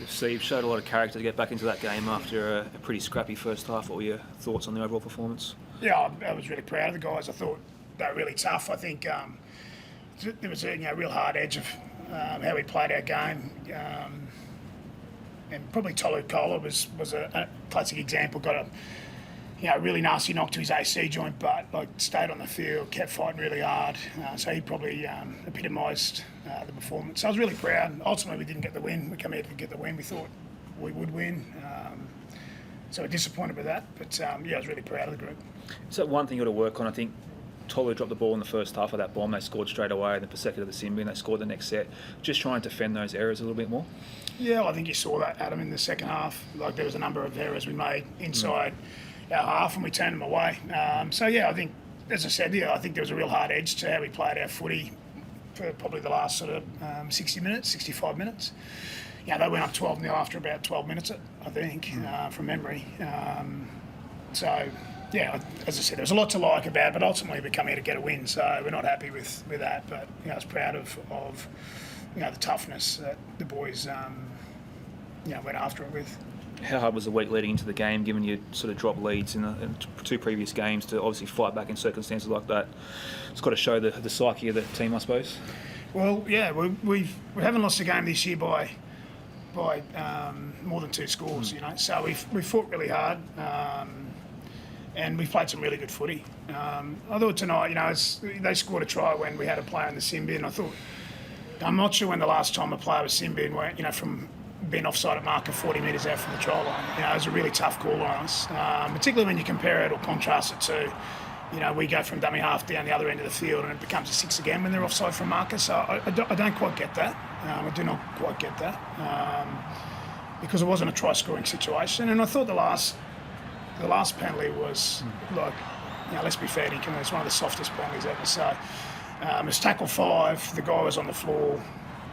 Steve showed a lot of character to get back into that game after a pretty scrappy first half. What were your thoughts on the overall performance? Yeah, I was really proud of the guys. I thought they were really tough. I think there was a real hard edge of how we played our game. And probably Tolu Kola was a classic example. Got a really nasty knock to his AC joint, but stayed on the field, kept fighting really hard. So he probably epitomised the performance. So I was really proud. Ultimately, we didn't get the win. We came here to get the win. We thought we would win. So we're disappointed with that. But I was really proud of the group. Is that one thing you've got to work on? I think Tolu dropped the ball in the first half of that bomb. They scored straight away. Then Paseka to the sin bin. They scored the next set. Just trying to defend those errors a little bit more. Yeah, well, I think you saw that, Adam, in the second half. There was a number of errors we made inside our half, and we turned them away. I think, as I said, I think there was a real hard edge to how we played our footy for probably the last sort of 60 minutes, 65 minutes. They went up 12-0 after about 12 minutes, I think, from memory. As I said, there's a lot to like about it, but ultimately we come here to get a win, so we're not happy with that. But I was proud of the toughness that the boys went after it with. How hard was the week leading into the game, given you sort of dropped leads in two previous games, to obviously fight back in circumstances like that? It's got to show the psyche of the team, I suppose. Well, yeah, we haven't lost a game this year by more than 2 scores, So we fought really hard, and we played some really good footy. I thought tonight, they scored a try when we had a player in the sin bin. I'm not sure when the last time a player was sin bin went, from being offside at marker 40 metres out from the try line. It was a really tough call on us, particularly when you compare it or contrast it to, we go from dummy half down the other end of the field and it becomes a 6 again when they're offside from marker. So I don't quite get that. I do not quite get that because it wasn't a try-scoring situation. And I thought the last penalty was let's be fair, it was one of the softest penalties ever. So it was tackle 5. The guy was on the floor.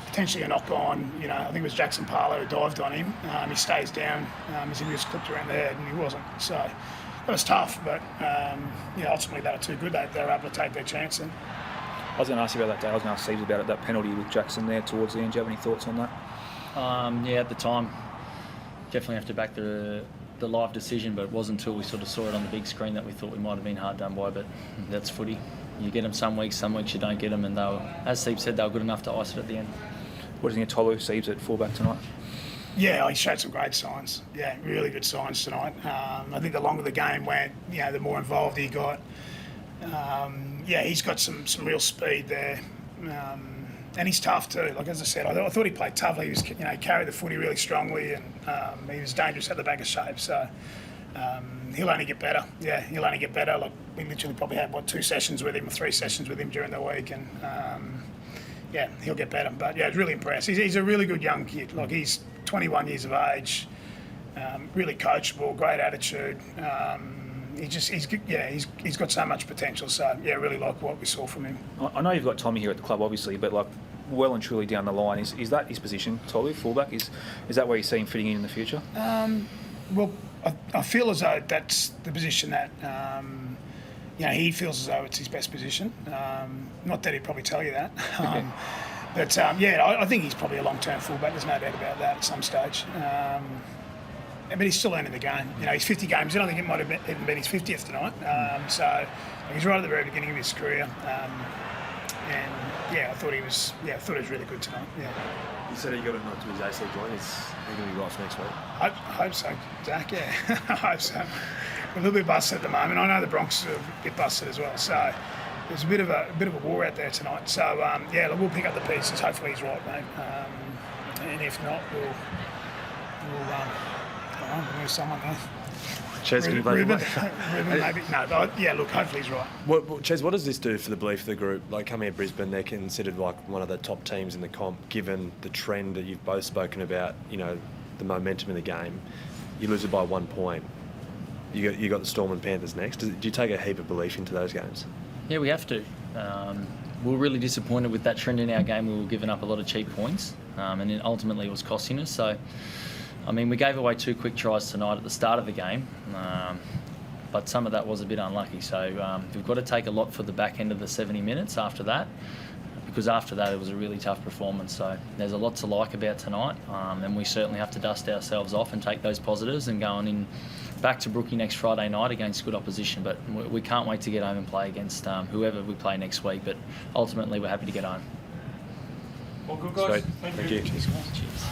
Potentially a knock-on, I think it was Jackson Parlow who dived on him. He stays down as if he was clipped around the head, and he wasn't. So that was tough, but ultimately they were too good. They were able to take their chance. And I was going to ask you about that, Dave. I was going to ask Steve about it, that penalty with Jackson there towards the end. Do you have any thoughts on that? At the time, definitely have to back the live decision, but it wasn't until we sort of saw it on the big screen that we thought we might have been hard done by, but that's footy. You get them some weeks you don't get them, and they were, as Steve said, they were good enough to ice it at the end. What do you think of Tolu, Steve's at fullback tonight? Yeah, he showed some great signs. Yeah, really good signs tonight. I think the longer the game went, the more involved he got. He's got some real speed there. And he's tough too. As I said, I thought he played toughly. He was, carried the footy really strongly, and he was dangerous at the back of shape. So he'll only get better. Yeah, he'll only get better. We literally probably had 2 sessions with him, or 3 sessions with him during the week, and he'll get better. But it's really impressive. He's a really good young kid. He's 21 years of age, really coachable, great attitude. He's got so much potential. So really like what we saw from him. I know you've got Tommy here at the club, obviously, but well and truly down the line, is that his position, Tolu, fullback? Is that where you see him fitting in the future? I feel as though that's the position that he feels as though it's his best position. Not that he'd probably tell you that. I think he's probably a long-term fullback. There's no doubt about that at some stage. But he's still learning the game. He's 50 games in. I think it might have even been his 50th tonight. So he's right at the very beginning of his career. I thought he was really good tonight. Yeah. You said he got a knock to his AC joint. Is he going to be right for next week? I hope so, Zach. Yeah, I hope so. We're a little bit busted at the moment. I know the Bronx are a bit busted as well. So there's a bit of a war out there tonight. So we'll pick up the pieces. Hopefully he's right, mate. And if not, we'll lose someone there. Ches, can you play Ruben, maybe. No, but hopefully he's right. Ches, what does this do for the belief of the group? Coming at Brisbane, they're considered one of the top teams in the comp, given the trend that you've both spoken about, the momentum in the game. You lose it by 1 point. You got the Storm and Panthers next. Do you take a heap of belief into those games? Yeah, we have to. We were really disappointed with that trend in our game. We were giving up a lot of cheap points, and it ultimately was costing us. So, we gave away 2 quick tries tonight at the start of the game, but some of that was a bit unlucky. So we've got to take a lot for the back end of the 70 minutes after that, because after that it was a really tough performance. So there's a lot to like about tonight, and we certainly have to dust ourselves off and take those positives and going in back to Brookie next Friday night against good opposition. But we can't wait to get home and play against whoever we play next week. But ultimately we're happy to get home. Well, good guys. Sweet. Thank you. Cheers.